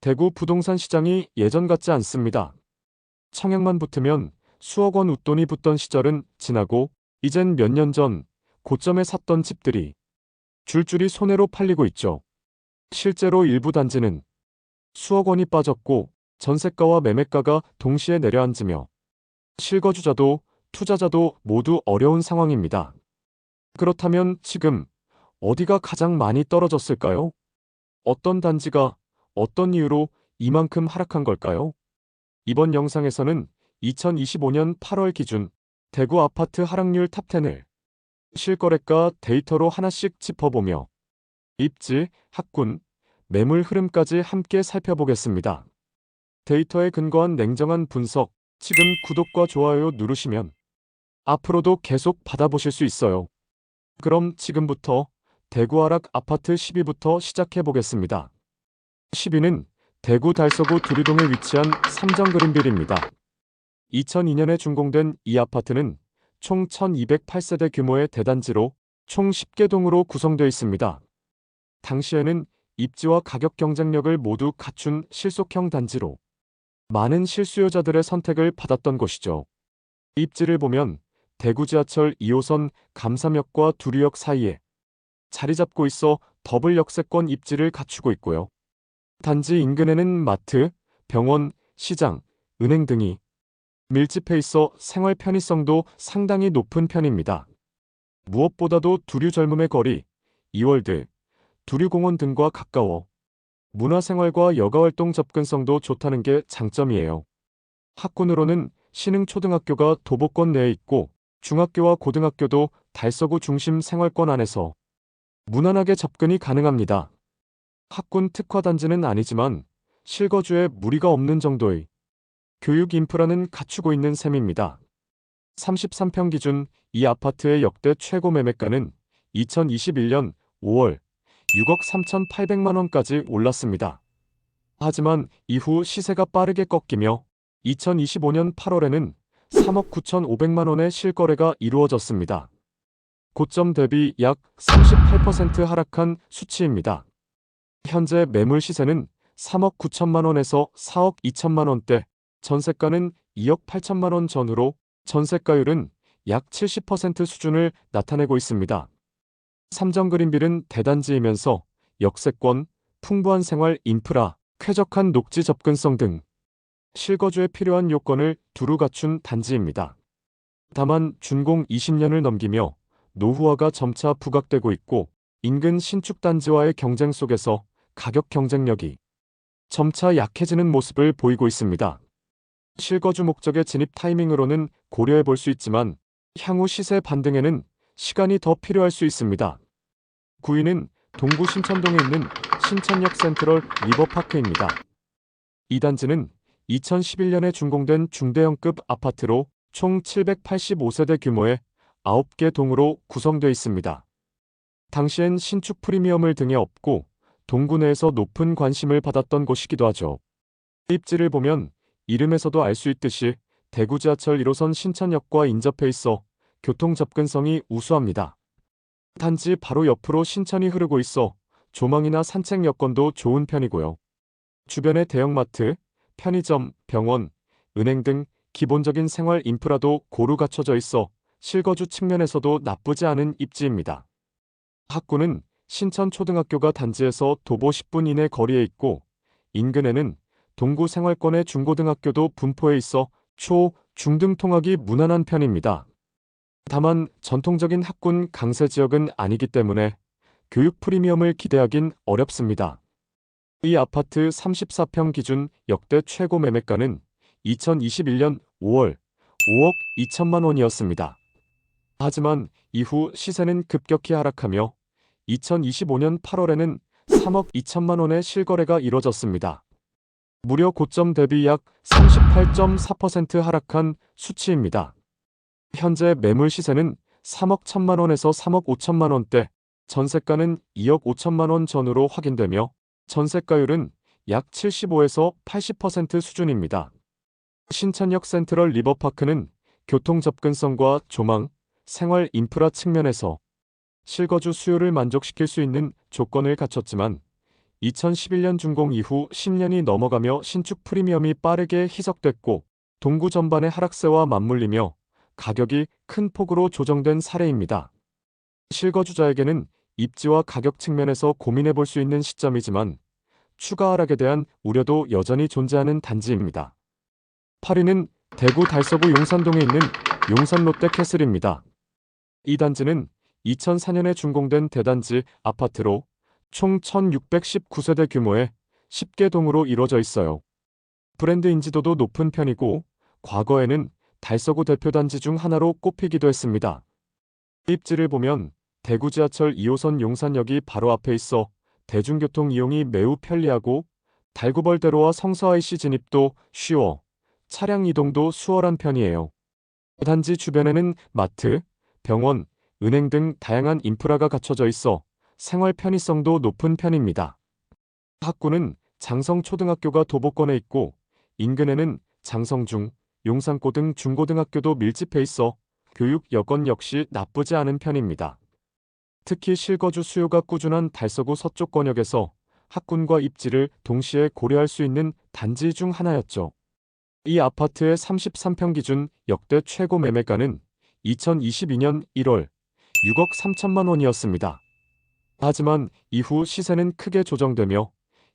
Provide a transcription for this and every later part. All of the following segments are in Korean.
대구 부동산 시장이 예전 같지 않습니다. 청약만 붙으면 수억 원 웃돈이 붙던 시절은 지나고 이젠 몇 년 전 고점에 샀던 집들이 줄줄이 손해로 팔리고 있죠. 실제로 일부 단지는 수억 원이 빠졌고 전세가와 매매가가 동시에 내려앉으며 실거주자도 투자자도 모두 어려운 상황입니다. 그렇다면 지금 어디가 가장 많이 떨어졌을까요? 어떤 단지가 어떤 이유로 이만큼 하락한 걸까요? 이번 영상에서는 2025년 8월 기준 대구 아파트 하락률 탑10을 실거래가 데이터로 하나씩 짚어보며 입지, 학군, 매물 흐름까지 함께 살펴보겠습니다. 데이터에 근거한 냉정한 분석, 지금 구독과 좋아요 누르시면 앞으로도 계속 받아보실 수 있어요. 그럼 지금부터 대구 하락 아파트 10위부터 시작해 보겠습니다. 10위는 대구 달서구 두류동에 위치한 삼정그린빌입니다. 2002년에 준공된 이 아파트는 총 1208세대 규모의 대단지로 총 10개 동으로 구성되어 있습니다. 당시에는 입지와 가격 경쟁력을 모두 갖춘 실속형 단지로 많은 실수요자들의 선택을 받았던 곳이죠. 입지를 보면 대구 지하철 2호선 감삼역과 두류역 사이에 자리 잡고 있어 더블 역세권 입지를 갖추고 있고요. 단지 인근에는 마트, 병원, 시장, 은행 등이 밀집해 있어 생활 편의성도 상당히 높은 편입니다. 무엇보다도 두류 젊음의 거리, 이월드, 두류공원 등과 가까워 문화생활과 여가활동 접근성도 좋다는 게 장점이에요. 학군으로는 신흥초등학교가 도보권 내에 있고 중학교와 고등학교도 달서구 중심 생활권 안에서 무난하게 접근이 가능합니다. 학군 특화단지는 아니지만 실거주에 무리가 없는 정도의 교육 인프라는 갖추고 있는 셈입니다. 33평 기준 이 아파트의 역대 최고 매매가는 2021년 5월 6억 3,800만 원까지 올랐습니다. 하지만 이후 시세가 빠르게 꺾이며 2025년 8월에는 3억 9,500만 원의 실거래가 이루어졌습니다. 고점 대비 약 38% 하락한 수치입니다. 현재 매물 시세는 3억 9천만 원에서 4억 2천만 원대, 전세가는 2억 8천만 원 전후로 전세가율은 약 70% 수준을 나타내고 있습니다. 삼정그린빌은 대단지이면서 역세권, 풍부한 생활 인프라, 쾌적한 녹지 접근성 등 실거주에 필요한 요건을 두루 갖춘 단지입니다. 다만 준공 20년을 넘기며 노후화가 점차 부각되고 있고 인근 신축 단지와의 경쟁 속에서 가격 경쟁력이 점차 약해지는 모습을 보이고 있습니다. 실거주 목적의 진입 타이밍으로는 고려해 볼 수 있지만 향후 시세 반등에는 시간이 더 필요할 수 있습니다. 9위는 동구 신천동에 있는 신천역 센트럴 리버파크입니다. 이 단지는 2011년에 준공된 중대형급 아파트로 총 785세대 규모의 9개 동으로 구성되어 있습니다. 당시엔 신축 프리미엄을 등에 업고 동구 내에서 높은 관심을 받았던 곳이기도 하죠. 입지를 보면 이름에서도 알 수 있듯이 대구 지하철 1호선 신천역과 인접해 있어 교통 접근성이 우수합니다. 단지 바로 옆으로 신천이 흐르고 있어 조망이나 산책 여건도 좋은 편이고요. 주변에 대형마트, 편의점, 병원, 은행 등 기본적인 생활 인프라도 고루 갖춰져 있어 실거주 측면에서도 나쁘지 않은 입지입니다. 학군은 신천초등학교가 단지에서 도보 10분 이내 거리에 있고 인근에는 동구 생활권의 중고등학교도 분포해 있어 초, 중등 통학이 무난한 편입니다. 다만 전통적인 학군 강세 지역은 아니기 때문에 교육 프리미엄을 기대하긴 어렵습니다. 이 아파트 34평 기준 역대 최고 매매가는 2021년 5월 5억 2천만 원이었습니다. 하지만 이후 시세는 급격히 하락하며 2025년 8월에는 3억 2천만 원의 실거래가 이뤄졌습니다. 무려 고점 대비 약 38.4% 하락한 수치입니다. 현재 매물 시세는 3억 1천만 원에서 3억 5천만 원대, 전세가는 2억 5천만 원 전후로 확인되며 전세가율은 약 75에서 80% 수준입니다. 신천역 센트럴 리버파크는 교통 접근성과 조망, 생활 인프라 측면에서 실거주 수요를 만족시킬 수 있는 조건을 갖췄지만 2011년 준공 이후 10년이 넘어가며 신축 프리미엄이 빠르게 희석됐고 동구 전반의 하락세와 맞물리며 가격이 큰 폭으로 조정된 사례입니다. 실거주자에게는 입지와 가격 측면에서 고민해 볼 수 있는 시점이지만 추가 하락에 대한 우려도 여전히 존재하는 단지입니다. 8위는 대구 달서구 용산동에 있는 용산 롯데캐슬입니다. 이 단지는 2004년에 준공된 대단지 아파트로 총 1619세대 규모의 10개 동으로 이루어져 있어요. 브랜드 인지도도 높은 편이고 과거에는 달서구 대표 단지 중 하나로 꼽히기도 했습니다. 입지를 보면 대구 지하철 2호선 용산역이 바로 앞에 있어 대중교통 이용이 매우 편리하고 달구벌대로와 성서 IC 진입도 쉬워 차량 이동도 수월한 편이에요. 단지 주변에는 마트, 병원, 은행 등 다양한 인프라가 갖춰져 있어 생활 편의성도 높은 편입니다. 학구는 장성초등학교가 도보권에 있고 인근에는 장성중, 용산고 등 중고등학교도 밀집해 있어 교육 여건 역시 나쁘지 않은 편입니다. 특히 실거주 수요가 꾸준한 달서구 서쪽권역에서 학군과 입지를 동시에 고려할 수 있는 단지 중 하나였죠. 이 아파트의 33평 기준 역대 최고 매매가는 2022년 1월 6억 3천만 원이었습니다. 하지만 이후 시세는 크게 조정되며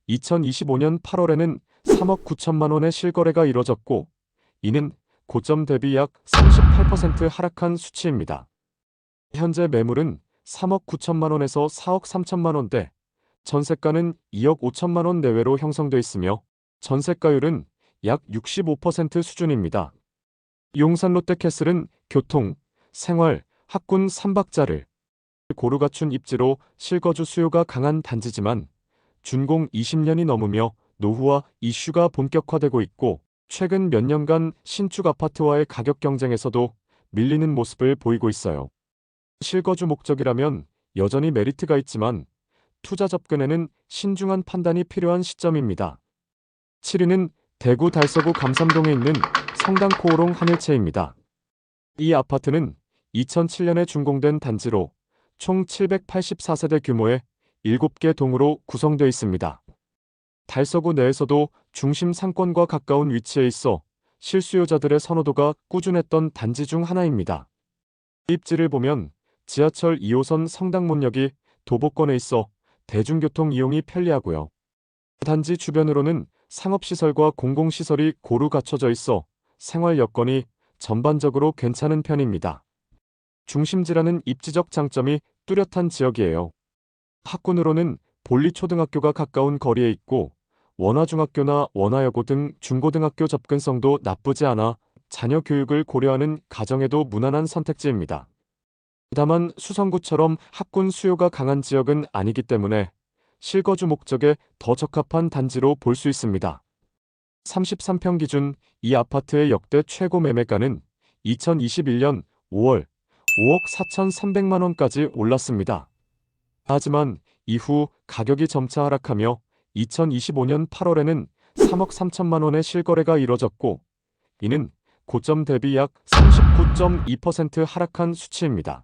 2025년 8월에는 3억 9천만 원의 실거래가 이뤄졌고 이는 고점 대비 약 38% 하락한 수치입니다. 현재 매물은 3억 9천만 원에서 4억 3천만 원대, 전세가는 2억 5천만 원 내외로 형성돼 있으며 전세가율은 약 65% 수준입니다. 용산 롯데캐슬은 교통, 생활, 학군 3박자를 고루 갖춘 입지로 실거주 수요가 강한 단지지만 준공 20년이 넘으며 노후화 이슈가 본격화되고 있고 최근 몇 년간 신축 아파트와의 가격 경쟁에서도 밀리는 모습을 보이고 있어요. 실거주 목적이라면 여전히 메리트가 있지만 투자 접근에는 신중한 판단이 필요한 시점입니다. 7위는 대구 달서구 감삼동에 있는 성당 코오롱 하늘채입니다. 이 아파트는 2007년에 준공된 단지로 총 784세대 규모의 7개 동으로 구성되어 있습니다. 달서구 내에서도 중심 상권과 가까운 위치에 있어 실수요자들의 선호도가 꾸준했던 단지 중 하나입니다. 입지를 보면 지하철 2호선 성당문역이 도보권에 있어 대중교통 이용이 편리하고요. 단지 주변으로는 상업시설과 공공시설이 고루 갖춰져 있어 생활 여건이 전반적으로 괜찮은 편입니다. 중심지라는 입지적 장점이 뚜렷한 지역이에요. 학군으로는 볼리초등학교가 가까운 거리에 있고 원화중학교나 원화여고 등 중고등학교 접근성도 나쁘지 않아 자녀 교육을 고려하는 가정에도 무난한 선택지입니다. 다만 수성구처럼 학군 수요가 강한 지역은 아니기 때문에 실거주 목적에 더 적합한 단지로 볼 수 있습니다. 33평 기준 이 아파트의 역대 최고 매매가는 2021년 5월 5억 4,300만 원까지 올랐습니다. 하지만 이후 가격이 점차 하락하며 2025년 8월에는 3억 3천만 원의 실거래가 이뤄졌고 이는 고점 대비 약 39.2% 하락한 수치입니다.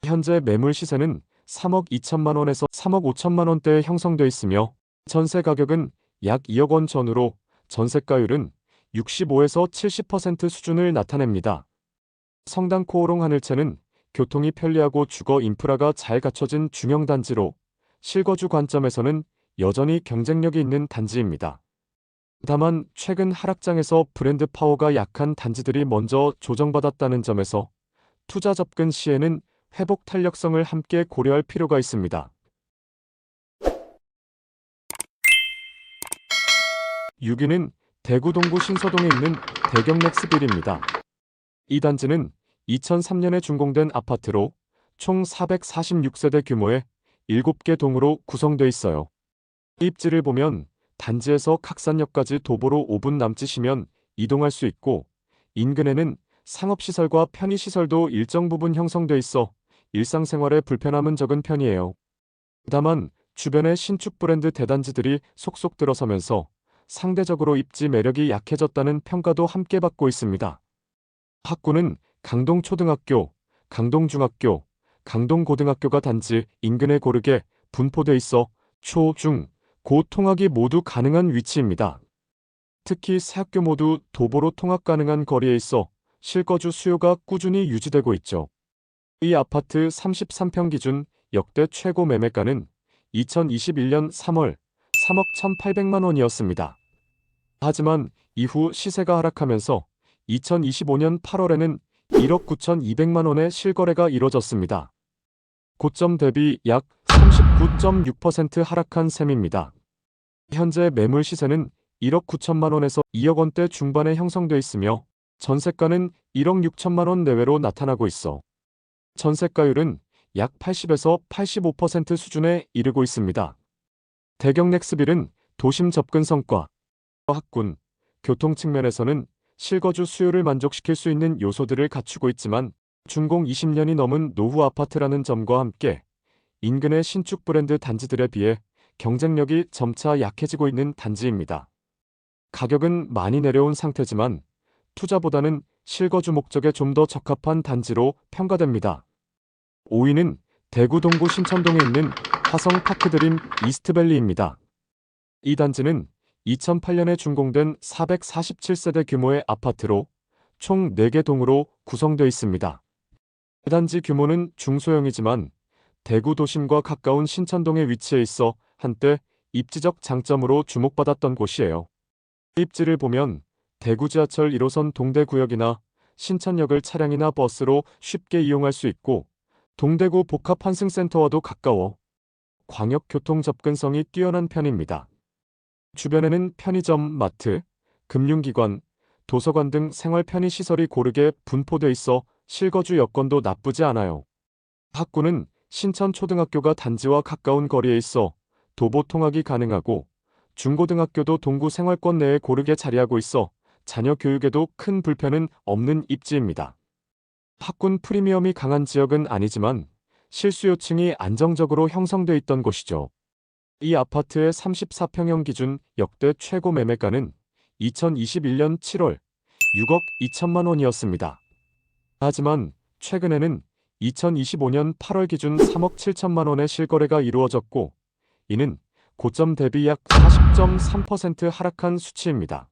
현재 매물 시세는 3억 2천만 원에서 3억 5천만 원대에 형성돼 있으며 전세 가격은 약 2억 원 전후로 전세가율은 65에서 70% 수준을 나타냅니다. 성당 코오롱 하늘채는 교통이 편리하고 주거 인프라가 잘 갖춰진 중형단지로 실거주 관점에서는 여전히 경쟁력이 있는 단지입니다. 다만 최근 하락장에서 브랜드 파워가 약한 단지들이 먼저 조정받았다는 점에서 투자 접근 시에는 회복 탄력성을 함께 고려할 필요가 있습니다. 6위는 대구 동구 신서동에 있는 대경 넥스빌입니다. 이 단지는 2003년에 준공된 아파트로 총 446세대 규모의 7개 동으로 구성되어 있어요. 입지를 보면 단지에서 각산역까지 도보로 5분 남짓이면 이동할 수 있고 인근에는 상업시설과 편의시설도 일정 부분 형성돼 있어 일상생활에 불편함은 적은 편이에요. 다만 주변에 신축 브랜드 대단지들이 속속 들어서면서 상대적으로 입지 매력이 약해졌다는 평가도 함께 받고 있습니다. 학구는 강동초등학교, 강동중학교, 강동고등학교가 단지 인근에 고르게 분포돼 있어 초, 중, 고 통학이 모두 가능한 위치입니다. 특히 세 학교 모두 도보로 통학 가능한 거리에 있어 실거주 수요가 꾸준히 유지되고 있죠. 이 아파트 33평 기준 역대 최고 매매가는 2021년 3월 3억 1,800만 원이었습니다. 하지만 이후 시세가 하락하면서 2025년 8월에는 1억 9,200만 원의 실거래가 이뤄졌습니다. 고점 대비 약 39.6% 하락한 셈입니다. 현재 매물 시세는 1억 9천만 원에서 2억 원대 중반에 형성돼 있으며 전세가는 1억 6천만 원 내외로 나타나고 있어 전세가율은 약 80에서 85% 수준에 이르고 있습니다. 대경 넥스빌은 도심 접근성과 학군, 교통 측면에서는 실거주 수요를 만족시킬 수 있는 요소들을 갖추고 있지만 준공 20년이 넘은 노후 아파트라는 점과 함께 인근의 신축 브랜드 단지들에 비해 경쟁력이 점차 약해지고 있는 단지입니다. 가격은 많이 내려온 상태지만 투자보다는 실거주 목적에 좀 더 적합한 단지로 평가됩니다. 5위는 대구 동구 신천동에 있는 화성 파크드림 이스트밸리입니다. 이 단지는 2008년에 준공된 447세대 규모의 아파트로 총 4개 동으로 구성되어 있습니다. 단지 규모는 중소형이지만 대구 도심과 가까운 신천동에 위치해 있어 한때 입지적 장점으로 주목받았던 곳이에요. 입지를 보면 대구 지하철 1호선 동대구역이나 신천역을 차량이나 버스로 쉽게 이용할 수 있고 동대구 복합환승센터와도 가까워 광역교통 접근성이 뛰어난 편입니다. 주변에는 편의점, 마트, 금융기관, 도서관 등 생활 편의시설이 고르게 분포돼 있어 실거주 여건도 나쁘지 않아요. 학구는 신천초등학교가 단지와 가까운 거리에 있어 도보 통학이 가능하고 중고등학교도 동구 생활권 내에 고르게 자리하고 있어 자녀 교육에도 큰 불편은 없는 입지입니다. 학군 프리미엄이 강한 지역은 아니지만 실수요층이 안정적으로 형성돼 있던 곳이죠. 이 아파트의 34평형 기준 역대 최고 매매가는 2021년 7월 6억 2천만 원이었습니다. 하지만 최근에는 2025년 8월 기준 3억 7천만 원의 실거래가 이루어졌고 이는 고점 대비 약 40.3% 하락한 수치입니다.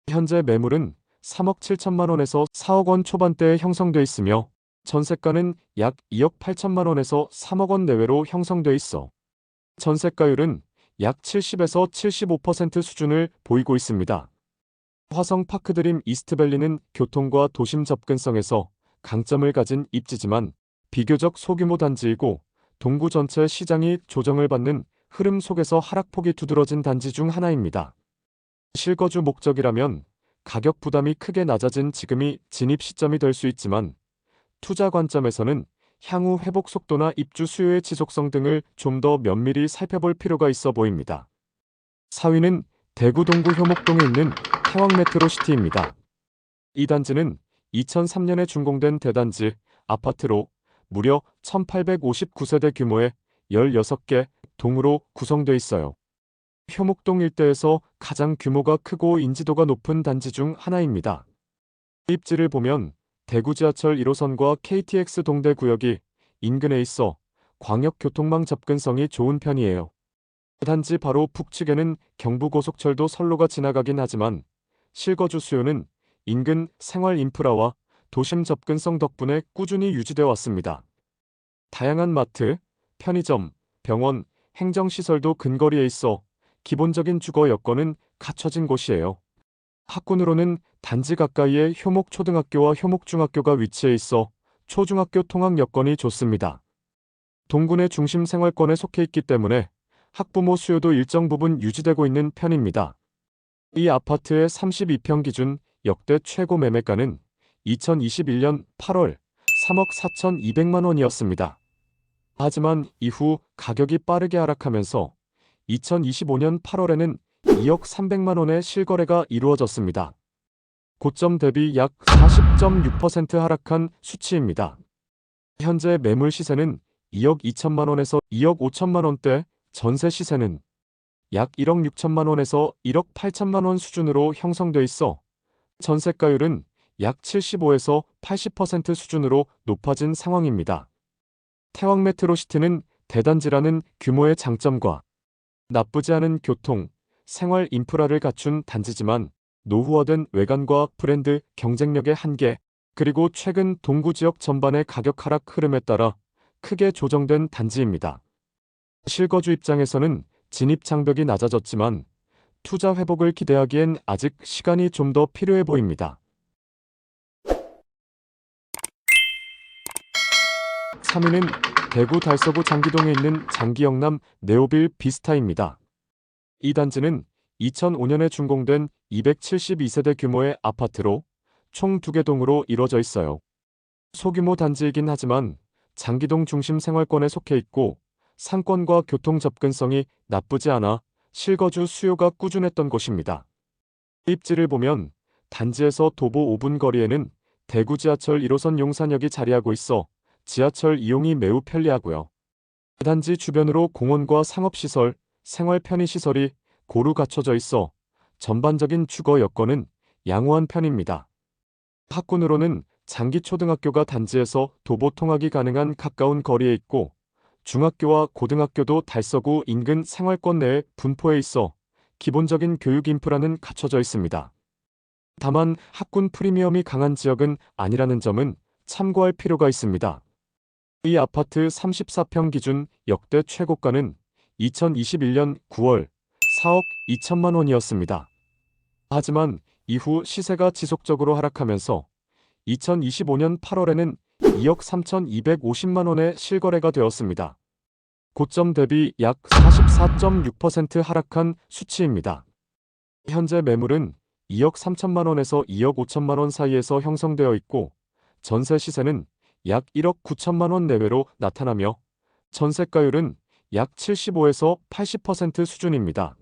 현재 매물은 3억 7천만 원에서 4억 원 초반대에 형성돼 있으며 전세가는 약 2억 8천만 원에서 3억 원 내외로 형성돼 있어 전세가율은 약 70에서 75% 수준을 보이고 있습니다. 화성 파크드림 이스트밸리는 교통과 도심 접근성에서 강점을 가진 입지지만 비교적 소규모 단지이고 동구 전체 시장이 조정을 받는 흐름 속에서 하락폭이 두드러진 단지 중 하나입니다. 실거주 목적이라면 가격 부담이 크게 낮아진 지금이 진입 시점이 될 수 있지만 투자 관점에서는 향후 회복 속도나 입주 수요의 지속성 등을 좀 더 면밀히 살펴볼 필요가 있어 보입니다. 4위는 대구 동구 효목동에 있는 태왕 메트로시티입니다. 이 단지는 2003년에 준공된 대단지 아파트로 무려 1859세대 규모의 16개 동으로 구성되어 있어요. 효목동 일대에서 가장 규모가 크고 인지도가 높은 단지 중 하나입니다. 입지를 보면 대구 지하철 1호선과 KTX 동대구역이 인근에 있어 광역교통망 접근성이 좋은 편이에요. 단지 바로 북측에는 경부고속철도 선로가 지나가긴 하지만 실거주 수요는 인근 생활 인프라와 도심 접근성 덕분에 꾸준히 유지되어 왔습니다. 다양한 마트, 편의점, 병원, 행정시설도 근거리에 있어 기본적인 주거 여건은 갖춰진 곳이에요. 학군으로는 단지 가까이에 효목초등학교와 효목중학교가 위치해 있어 초중학교 통학 여건이 좋습니다. 동군의 중심 생활권에 속해 있기 때문에 학부모 수요도 일정 부분 유지되고 있는 편입니다. 이 아파트의 32평 기준 역대 최고 매매가는 2021년 8월 3억 4,200만 원이었습니다. 하지만 이후 가격이 빠르게 하락하면서 2025년 8월에는 2억 300만 원의 실거래가 이루어졌습니다. 고점 대비 약 40.6% 하락한 수치입니다. 현재 매물 시세는 2억 2천만 원에서 2억 5천만 원대, 전세 시세는 약 1억 6천만 원에서 1억 8천만 원 수준으로 형성돼 있어 전세가율은 약 75에서 80% 수준으로 높아진 상황입니다. 태왕 메트로시티는 대단지라는 규모의 장점과 나쁘지 않은 교통, 생활 인프라를 갖춘 단지지만 노후화된 외관과 브랜드 경쟁력의 한계, 그리고 최근 동구 지역 전반의 가격 하락 흐름에 따라 크게 조정된 단지입니다. 실거주 입장에서는 진입 장벽이 낮아졌지만 투자 회복을 기대하기엔 아직 시간이 좀 더 필요해 보입니다. 3위는 대구 달서구 장기동에 있는 장기영남 네오빌 비스타입니다. 이 단지는 2005년에 준공된 272세대 규모의 아파트로 총 2개 동으로 이루어져 있어요. 소규모 단지이긴 하지만 장기동 중심 생활권에 속해 있고 상권과 교통 접근성이 나쁘지 않아 실거주 수요가 꾸준했던 곳입니다. 입지를 보면 단지에서 도보 5분 거리에는 대구 지하철 1호선 용산역이 자리하고 있어 지하철 이용이 매우 편리하고요. 단지 주변으로 공원과 상업시설, 생활 편의시설이 고루 갖춰져 있어 전반적인 주거 여건은 양호한 편입니다. 학군으로는 장기초등학교가 단지에서 도보 통학이 가능한 가까운 거리에 있고 중학교와 고등학교도 달서구 인근 생활권 내에 분포해 있어 기본적인 교육 인프라는 갖춰져 있습니다. 다만 학군 프리미엄이 강한 지역은 아니라는 점은 참고할 필요가 있습니다. 이 아파트 34평 기준 역대 최고가는 2021년 9월 4억 2천만 원이었습니다. 하지만 이후 시세가 지속적으로 하락하면서 2025년 8월에는 2억 3,250만 원에 실거래가 되었습니다. 고점 대비 약 44.6% 하락한 수치입니다. 현재 매물은 2억 3천만 원에서 2억 5천만 원 사이에서 형성되어 있고 전세 시세는 약 1억 9천만 원 내외로 나타나며 전세가율은 약 75에서 80% 수준입니다.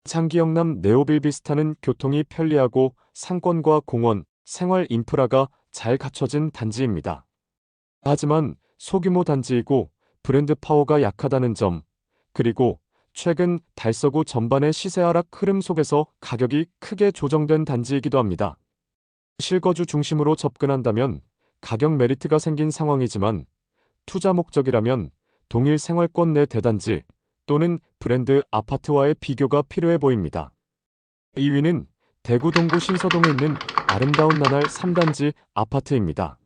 장기영남 네오빌 비스타는 교통이 편리하고 상권과 공원, 생활 인프라가 잘 갖춰진 단지입니다. 하지만 소규모 단지이고 브랜드 파워가 약하다는 점, 그리고 최근 달서구 전반의 시세 하락 흐름 속에서 가격이 크게 조정된 단지이기도 합니다. 실거주 중심으로 접근한다면 가격 메리트가 생긴 상황이지만 투자 목적이라면 동일 생활권 내 대단지 또는 브랜드 아파트와의 비교가 필요해 보입니다. 2위는 대구 동구 신서동에 있는 아름다운 나날 3단지 아파트입니다.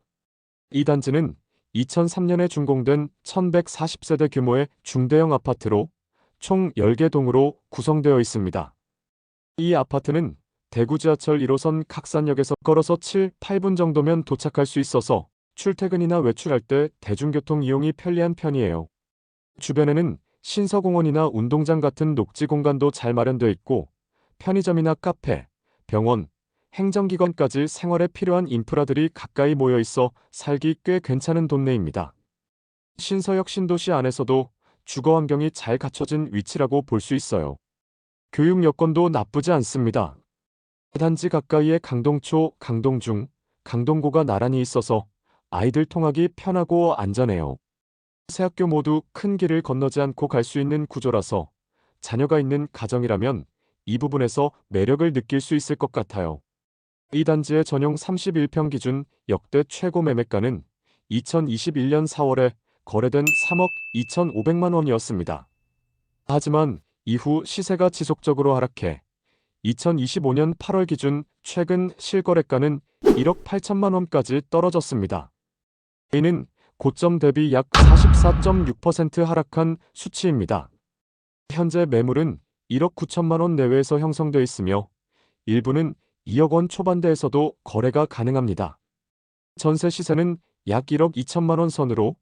이 단지는 2003년에 준공된 1140세대 규모의 중대형 아파트로 총 10개 동으로 구성되어 있습니다. 이 아파트는 대구 지하철 1호선 각산역에서 걸어서 7, 8분 정도면 도착할 수 있어서 출퇴근이나 외출할 때 대중교통 이용이 편리한 편이에요. 주변에는 신서공원이나 운동장 같은 녹지 공간도 잘 마련되어 있고 편의점이나 카페, 병원, 행정기관까지 생활에 필요한 인프라들이 가까이 모여 있어 살기 꽤 괜찮은 동네입니다. 신서역 신도시 안에서도 주거 환경이 잘 갖춰진 위치라고 볼 수 있어요. 교육 여건도 나쁘지 않습니다. 단지 가까이에 강동초, 강동중, 강동고가 나란히 있어서 아이들 통학이 편하고 안전해요. 세 학교 모두 큰 길을 건너지 않고 갈 수 있는 구조라서 자녀가 있는 가정이라면 이 부분에서 매력을 느낄 수 있을 것 같아요. 이 단지의 전용 31평 기준 역대 최고 매매가는 2021년 4월에 거래된 3억 2,500만 원이었습니다. 하지만 이후 시세가 지속적으로 하락해 2025년 8월 기준 최근 실거래가는 1억 8천만 원까지 떨어졌습니다. 이는 고점 대비 약 44.6% 하락한 수치입니다. 현재 매물은 1억 9천만 원 내외에서 형성되어 있으며 일부는 2억 원 초반대에서도 거래가 가능합니다. 전세 시세는 약 1억 2천만 원 선으로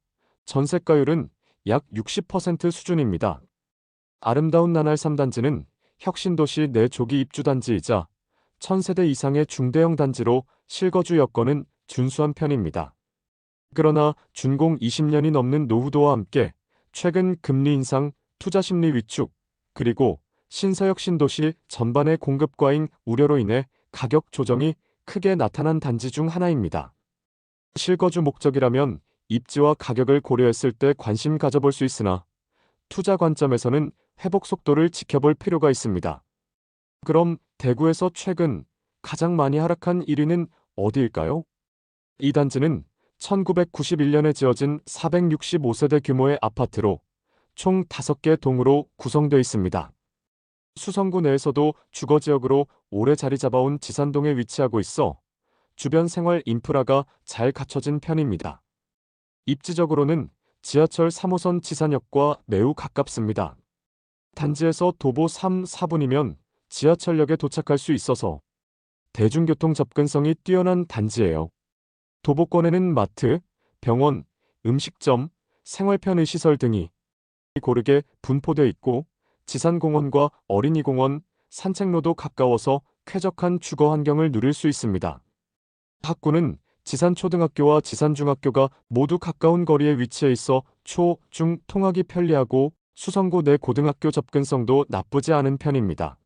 전세가율은 약 60% 수준입니다. 아름다운 나날 3단지는 혁신도시 내 조기 입주 단지이자 1000세대 이상의 중대형 단지로 실거주 여건은 준수한 편입니다. 그러나 준공 20년이 넘는 노후도와 함께 최근 금리 인상, 투자 심리 위축, 그리고 신서역 신도시 전반의 공급 과잉 우려로 인해 가격 조정이 크게 나타난 단지 중 하나입니다. 실거주 목적이라면 입지와 가격을 고려했을 때 관심 가져볼 수 있으나 투자 관점에서는 회복 속도를 지켜볼 필요가 있습니다. 그럼 대구에서 최근 가장 많이 하락한 1위는 어디일까요? 이 단지는 1991년에 지어진 465세대 규모의 아파트로 총 5개 동으로 구성되어 있습니다. 수성구 내에서도 주거지역으로 오래 자리 잡아온 지산동에 위치하고 있어 주변 생활 인프라가 잘 갖춰진 편입니다. 입지적으로는 지하철 3호선 지산역과 매우 가깝습니다. 단지에서 도보 3, 4분이면 지하철역에 도착할 수 있어서 대중교통 접근성이 뛰어난 단지예요. 도보권에는 마트, 병원, 음식점, 생활 편의시설 등이 고르게 분포되어 있고 지산공원과 어린이공원, 산책로도 가까워서 쾌적한 주거 환경을 누릴 수 있습니다. 학구는 지산초등학교와 지산중학교가 모두 가까운 거리에 위치해 있어 초, 중 통학이 편리하고 수성구 내 고등학교 접근성도 나쁘지 않은 편입니다.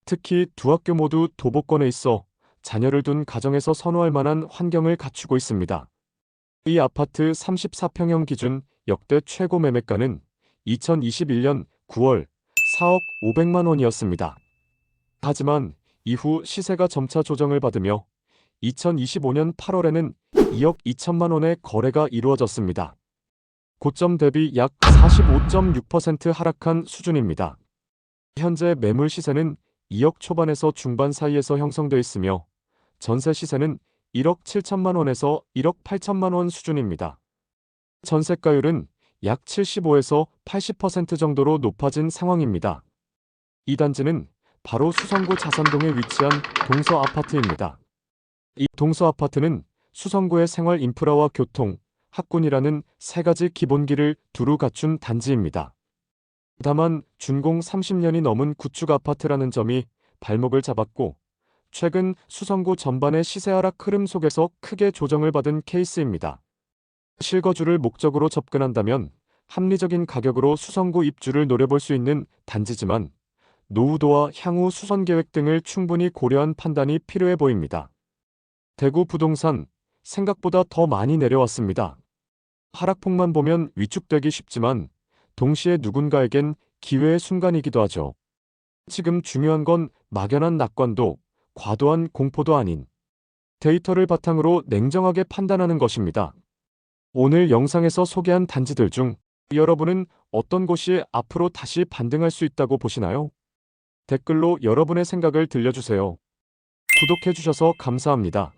특히 두 학교 모두 도보권에 있어 자녀를 둔 가정에서 선호할 만한 환경을 갖추고 있습니다. 이 아파트 34평형 기준 역대 최고 매매가는 2021년 9월 4억 500만 원이었습니다. 하지만 이후 시세가 점차 조정을 받으며 2025년 8월에는 2억 2천만 원의 거래가 이루어졌습니다. 고점 대비 약 45.6% 하락한 수준입니다. 현재 매물 시세는 2억 초반에서 중반 사이에서 형성되어 있으며 전세 시세는 1억 7천만 원에서 1억 8천만 원 수준입니다. 전세가율은 약 75에서 80% 정도로 높아진 상황입니다. 이 단지는 바로 수성구 자산동에 위치한 동서 아파트입니다. 이 동서 아파트는 수성구의 생활 인프라와 교통, 학군이라는 세 가지 기본기를 두루 갖춘 단지입니다. 다만 준공 30년이 넘은 구축 아파트라는 점이 발목을 잡았고 최근 수성구 전반의 시세 하락 흐름 속에서 크게 조정을 받은 케이스입니다. 실거주를 목적으로 접근한다면 합리적인 가격으로 수성구 입주를 노려볼 수 있는 단지지만 노후도와 향후 수선 계획 등을 충분히 고려한 판단이 필요해 보입니다. 대구 부동산 생각보다 더 많이 내려왔습니다. 하락폭만 보면 위축되기 쉽지만 동시에 누군가에겐 기회의 순간이기도 하죠. 지금 중요한 건 막연한 낙관도 과도한 공포도 아닌 데이터를 바탕으로 냉정하게 판단하는 것입니다. 오늘 영상에서 소개한 단지들 중 여러분은 어떤 곳이 앞으로 다시 반등할 수 있다고 보시나요? 댓글로 여러분의 생각을 들려주세요. 구독해주셔서 감사합니다.